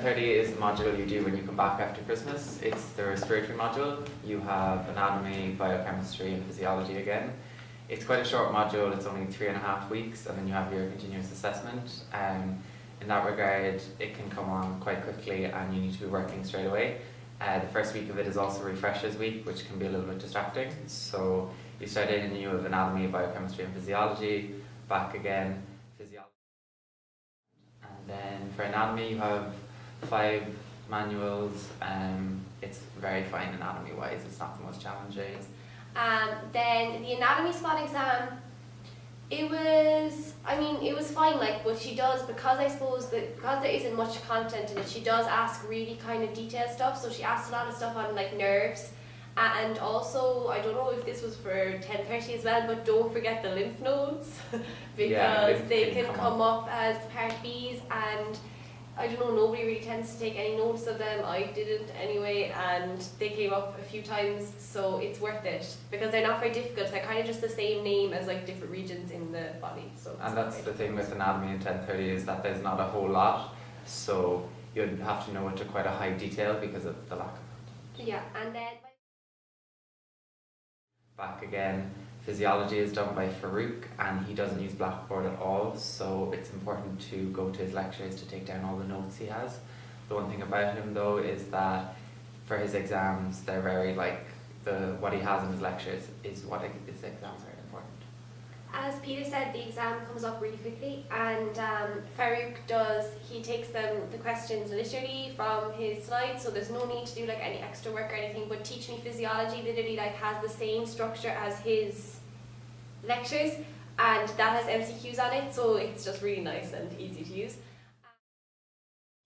10:30 is the module you do when you come back after Christmas. It's the respiratory module. You have anatomy, biochemistry and physiology again. It's quite a short module, it's only 3.5 weeks, and then you have your continuous assessment. In that regard, it can come on quite quickly and you need to be working straight away. The first week of it is also refreshers week, which can be a little bit distracting. So you start in and you have anatomy, biochemistry and physiology, back again, physiology. And then for anatomy you have 5 manuals. It's very fine anatomy wise, it's not the most challenging. Then the anatomy spot exam, it was fine, like, but she does, because I suppose that because there isn't much content in it, she does ask really kind of detailed stuff. So she asked a lot of stuff on like nerves, and also I don't know if this was for 10:30 as well, but don't forget the lymph nodes because they can come up as part B's, and I don't know, nobody really tends to take any notice of them. I didn't anyway, and they came up a few times, so it's worth it because they're not very difficult. They're kind of just the same name as like different regions in the body. So and that's the thing with anatomy in 10:30 is that there's not a whole lot, so you'd have to know it to quite a high detail because of the lack of content. Yeah, and then back again, physiology is done by Farouk, and he doesn't use Blackboard at all, so it's important to go to his lectures to take down all the notes he has. The one thing about him though is that for his exams, they're very what he has in his lectures is what his exams are important. as Peter said, the exam comes up really quickly, and Farouk takes the questions literally from his slides, so there's no need to do like any extra work or anything. But Teach Me Physiology literally like has the same structure as his lectures, and that has MCQs on it, so it's just really nice and easy to use.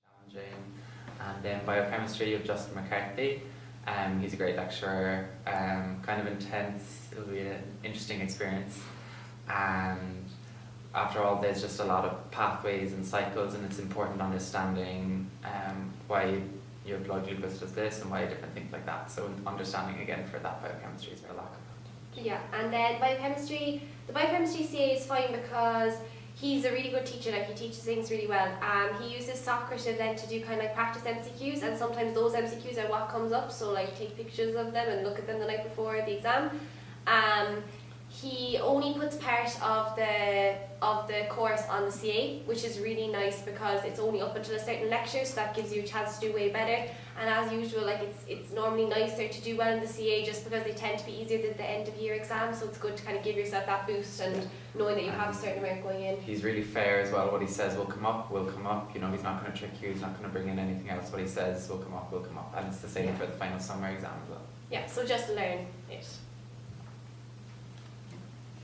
Challenging. And then biochemistry, you have Justin McCarthy. He's a great lecturer, kind of intense. It'll be an interesting experience. And after all, there's just a lot of pathways and cycles, and it's important understanding why your blood glucose does this and why different things like that. So understanding again for that biochemistry is a lack of content. Yeah, and then the biochemistry CA is fine because he's a really good teacher, like he teaches things really well. He uses Socrative then to do kind of like practice MCQs, and sometimes those MCQs are what comes up, so like take pictures of them and look at them the night before the exam. He only puts part of the course on the CA, which is really nice because it's only up until a certain lecture, so that gives you a chance to do way better. And as usual, like it's normally nicer to do well in the CA just because they tend to be easier than the end of year exams, so it's good to kind of give yourself that boost and knowing that you have a certain amount going in. He's really fair as well. What he says will come up. You know, he's not going to trick you, he's not going to bring in anything else. What he says will come up. And it's the same for the final summer exam as well. Yeah, so just learn it.